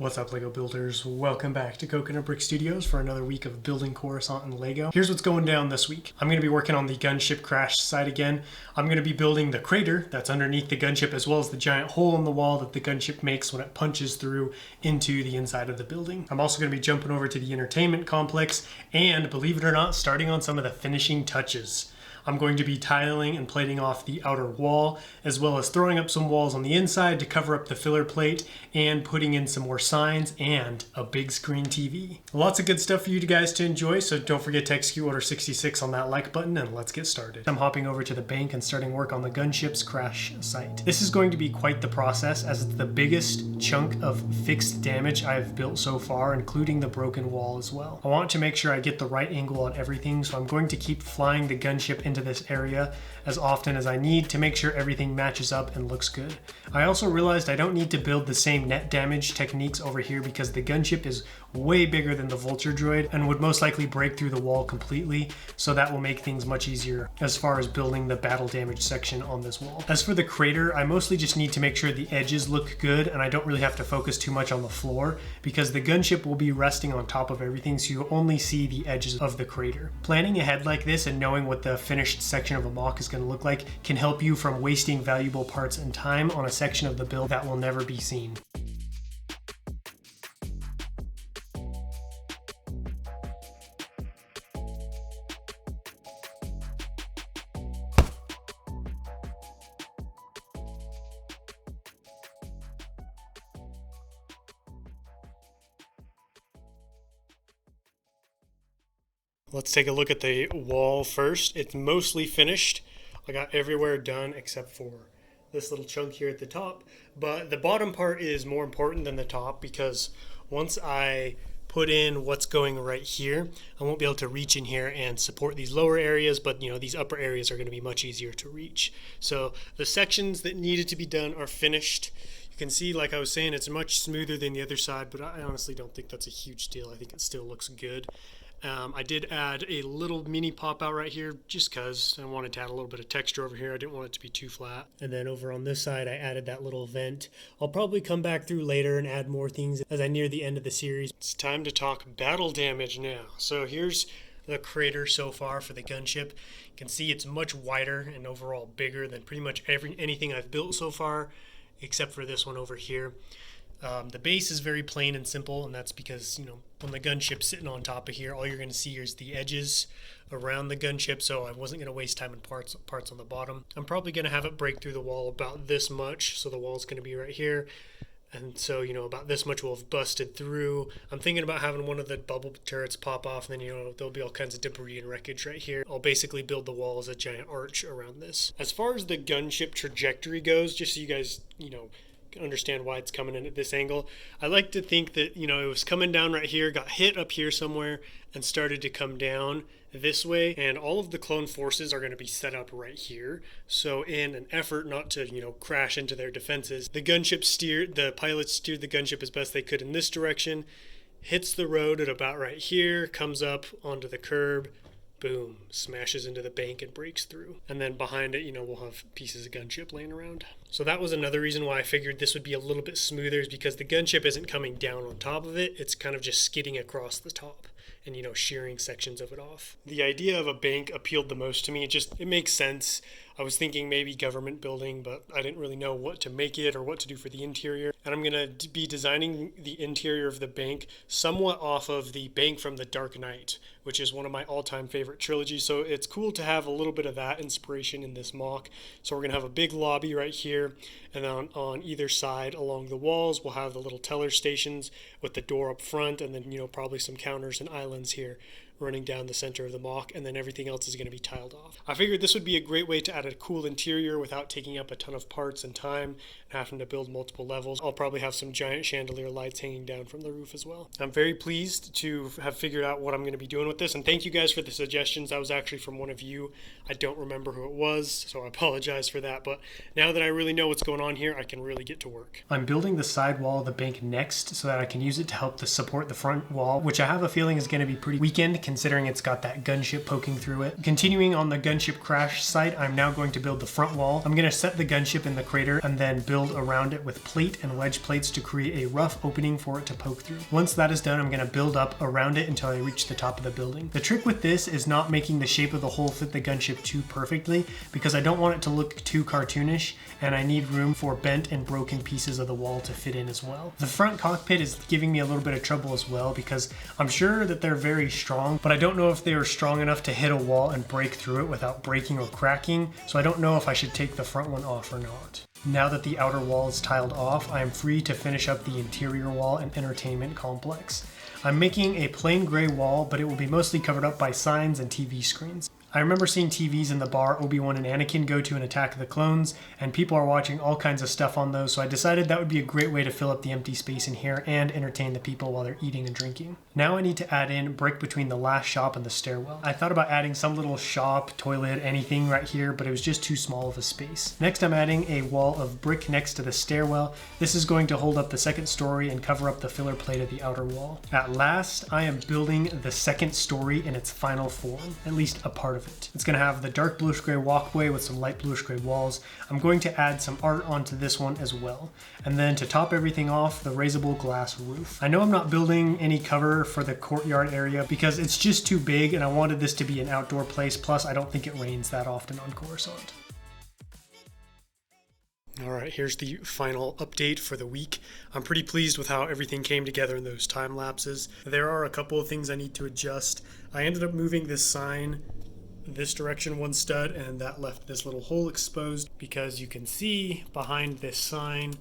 What's up, Lego builders? Welcome back to Coconut Brick Studios for another week of building Coruscant in LEGO. Here's what's going down this week. I'm going to be working on the gunship crash site again. I'm going to be building the crater that's underneath the gunship, as well as the giant hole in the wall that the gunship makes when it punches through into the inside of the building. I'm also going to be jumping over to the entertainment complex and, believe it or not, starting on some of the finishing touches. I'm going to be tiling and plating off the outer wall, as well as throwing up some walls on the inside to cover up the filler plate and putting in some more signs and a big screen TV. Lots of good stuff for you guys to enjoy, so don't forget to execute Order 66 on that like button and let's get started. I'm hopping over to the bank and starting work on the Gunships crash site. This is going to be quite the process, as it's the biggest chunk of fixed damage I've built so far, including the broken wall as well. I want to make sure I get the right angle on everything, so I'm going to keep flying the gunship into this area as often as I need to make sure everything matches up and looks good. I also realized I don't need to build the same net damage techniques over here because the gunship is way bigger than the vulture droid and would most likely break through the wall completely, so that will make things much easier as far as building the battle damage section on this wall. As for the crater, I mostly just need to make sure the edges look good and I don't really have to focus too much on the floor because the gunship will be resting on top of everything, so you only see the edges of the crater. Planning ahead like this and knowing what the finished section of a mock is going to look like can help you from wasting valuable parts and time on a section of the build that will never be seen. Let's take a look at the wall first. It's mostly finished. I got everywhere done except for this little chunk here at the top. But the bottom part is more important than the top because once I put in what's going right here, I won't be able to reach in here and support these lower areas, but these upper areas are going to be much easier to reach. So the sections that needed to be done are finished. You can see, like I was saying, it's much smoother than the other side, but I honestly don't think that's a huge deal. I think it still looks good. I did add a little mini pop out right here just because I wanted to add a little bit of texture over here. I didn't want it to be too flat. And then over on this side, I added that little vent. I'll probably come back through later and add more things as I near the end of the series. It's time to talk battle damage now. So here's the crater so far for the gunship. You can see it's much wider and overall bigger than pretty much anything I've built so far, except for this one over here. The base is very plain and simple, and that's because, when the gunship's sitting on top of here, all you're going to see is the edges around the gunship, so I wasn't going to waste time on parts on the bottom. I'm probably going to have it break through the wall about this much, so the wall's going to be right here. And so, about this much will have busted through. I'm thinking about having one of the bubble turrets pop off, and then, there'll be all kinds of debris and wreckage right here. I'll basically build the wall as a giant arch around this. As far as the gunship trajectory goes, just so you guys, understand why it's coming in at this angle, I like to think that it was coming down right here, got hit up here somewhere, and started to come down this way, and all of the clone forces are going to be set up right here. So in an effort not to crash into their defenses, the pilots steered the gunship as best they could in this direction, hits the road at about right here, comes up onto the curb, boom, smashes into the bank and breaks through. And then behind it, we'll have pieces of gunship laying around. So that was another reason why I figured this would be a little bit smoother, is because the gunship isn't coming down on top of it. It's kind of just skidding across the top and, shearing sections of it off. The idea of a bank appealed the most to me. It makes sense. I was thinking maybe government building, but I didn't really know what to make it or what to do for the interior. And I'm going to be designing the interior of the bank somewhat off of the bank from The Dark Knight, which is one of my all-time favorite trilogies. So it's cool to have a little bit of that inspiration in this mock. So we're going to have a big lobby right here, and then on either side along the walls, we'll have the little teller stations with the door up front, and then, probably some counters and islands here running down the center of the mock, and then everything else is going to be tiled off. I figured this would be a great way to add a cool interior without taking up a ton of parts and time and having to build multiple levels. I'll probably have some giant chandelier lights hanging down from the roof as well. I'm very pleased to have figured out what I'm going to be doing with this, and thank you guys for the suggestions. That was actually from one of you. I don't remember who it was, so I apologize for that, but now that I really know what's going on here, I can really get to work. I'm building the side wall of the bank next so that I can use it to help to support the front wall, which I have a feeling is going to be pretty weekend considering it's got that gunship poking through it. Continuing on the gunship crash site, I'm now going to build the front wall. I'm going to set the gunship in the crater and then build around it with plate and wedge plates to create a rough opening for it to poke through. Once that is done, I'm going to build up around it until I reach the top of the building. The trick with this is not making the shape of the hole fit the gunship too perfectly, because I don't want it to look too cartoonish, and I need room for bent and broken pieces of the wall to fit in as well. The front cockpit is giving me a little bit of trouble as well, because I'm sure that they're very strong, but I don't know if they are strong enough to hit a wall and break through it without breaking or cracking, so I don't know if I should take the front one off or not. Now that the outer wall is tiled off, I am free to finish up the interior wall and entertainment complex. I'm making a plain gray wall, but it will be mostly covered up by signs and TV screens. I remember seeing TVs in the bar Obi-Wan and Anakin go to and attack the clones, and people are watching all kinds of stuff on those, so I decided that would be a great way to fill up the empty space in here and entertain the people while they're eating and drinking. Now I need to add in brick between the last shop and the stairwell. I thought about adding some little shop, toilet, anything right here, but it was just too small of a space. Next I'm adding a wall of brick next to the stairwell. This is going to hold up the second story and cover up the filler plate of the outer wall. At last, I am building the second story in its final form, at least a part of it. It's going to have the dark bluish gray walkway with some light bluish gray walls. I'm going to add some art onto this one as well. And then to top everything off, the raisable glass roof. I know I'm not building any cover for the courtyard area because it's just too big, and I wanted this to be an outdoor place, plus I don't think it rains that often on Coruscant. Alright, here's the final update for the week. I'm pretty pleased with how everything came together in those time lapses. There are a couple of things I need to adjust. I ended up moving this sign this direction one stud, and that left this little hole exposed because you can see behind this sign,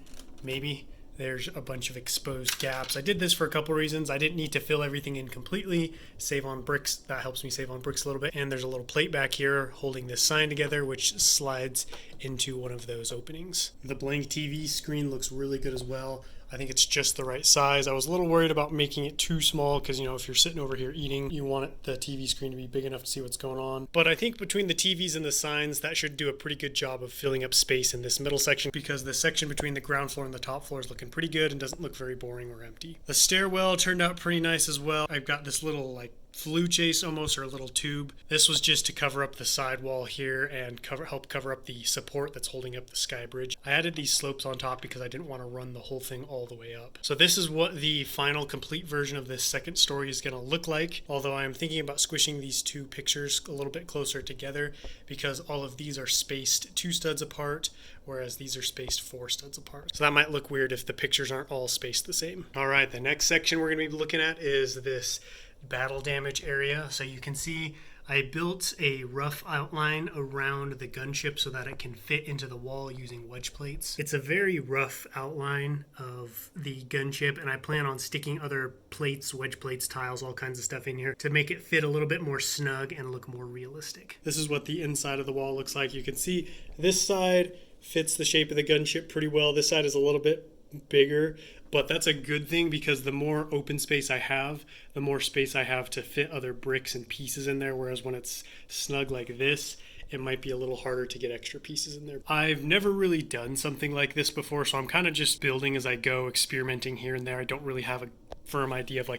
maybe, there's a bunch of exposed gaps. I did this for a couple reasons. I didn't need to fill everything in completely, save on bricks. That helps me save on bricks a little bit. And there's a little plate back here holding this sign together, which slides into one of those openings. The blank TV screen looks really good as well. I think it's just the right size. I was a little worried about making it too small because, you know, if you're sitting over here eating, you want the TV screen to be big enough to see what's going on. But I think between the TVs and the signs, that should do a pretty good job of filling up space in this middle section, because the section between the ground floor and the top floor is looking pretty good and doesn't look very boring or empty. The stairwell turned out pretty nice as well. I've got this little flue chase almost, or a little tube. This was just to cover up the side wall here and help cover up the support that's holding up the sky bridge. I added these slopes on top because I didn't want to run the whole thing all the way up. So this is what the final complete version of this second story is going to look like, although I am thinking about squishing these two pictures a little bit closer together because all of these are spaced 2 studs apart, whereas these are spaced 4 studs apart. So that might look weird if the pictures aren't all spaced the same. All right, the next section we're going to be looking at is this battle damage area. So you can see I built a rough outline around the gunship so that it can fit into the wall using wedge plates. It's a very rough outline of the gunship, and I plan on sticking other plates, wedge plates, tiles, all kinds of stuff in here to make it fit a little bit more snug and look more realistic. This is what the inside of the wall looks like. You can see this side fits the shape of the gunship pretty well. This side is a little bit bigger, but that's a good thing because the more open space I have, the more space I have to fit other bricks and pieces in there, whereas when it's snug like this, it might be a little harder to get extra pieces in there. I've never really done something like this before, so I'm kind of just building as I go, experimenting here and there. I don't really have a firm idea of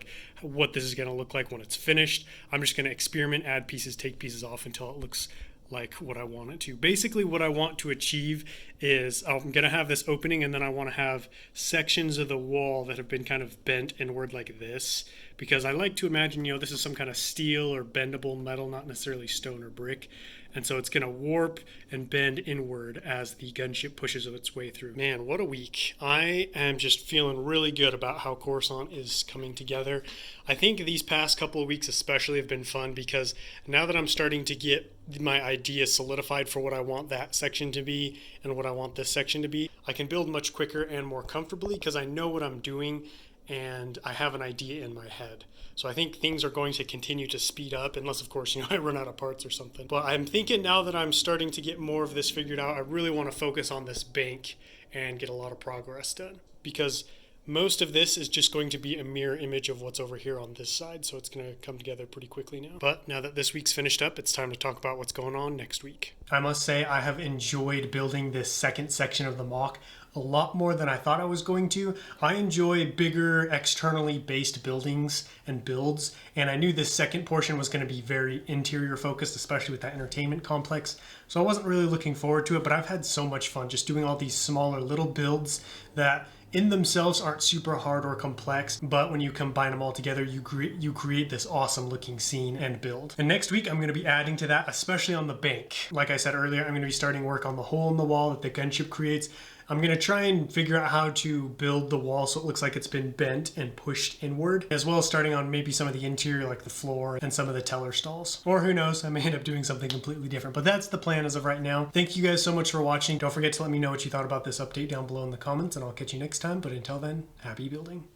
what this is going to look like when it's finished. I'm just going to experiment, add pieces, take pieces off until it looks like what I want it to. Basically what I want to achieve is I'm going to have this opening, and then I want to have sections of the wall that have been kind of bent inward like this, because I like to imagine, this is some kind of steel or bendable metal, not necessarily stone or brick. And so it's going to warp and bend inward as the gunship pushes its way through. Man, what a week. I am just feeling really good about how Coruscant is coming together. I think these past couple of weeks especially have been fun because now that I'm starting to get my idea solidified for what I want that section to be and what I want this section to be, I can build much quicker and more comfortably because I know what I'm doing and I have an idea in my head. So I think things are going to continue to speed up, unless of course, I run out of parts or something. But I'm thinking now that I'm starting to get more of this figured out, I really want to focus on this bank and get a lot of progress done. Because Most of this is just going to be a mirror image of what's over here on this side, so it's going to come together pretty quickly now. But now that this week's finished up, it's time to talk about what's going on next week. I must say I have enjoyed building this second section of the MOC a lot more than I thought I was going to. I enjoy bigger externally based buildings and builds, and I knew this second portion was going to be very interior focused, especially with that entertainment complex. So I wasn't really looking forward to it, but I've had so much fun just doing all these smaller little builds that in themselves aren't super hard or complex, but when you combine them all together, you create this awesome looking scene and build. And next week, I'm going to be adding to that, especially on the bank. Like I said earlier, I'm going to be starting work on the hole in the wall that the gunship creates. I'm going to try and figure out how to build the wall so it looks like it's been bent and pushed inward, as well as starting on maybe some of the interior like the floor and some of the teller stalls. Or who knows, I may end up doing something completely different, but that's the plan as of right now. Thank you guys so much for watching. Don't forget to let me know what you thought about this update down below in the comments, and I'll catch you next time. But until then, happy building.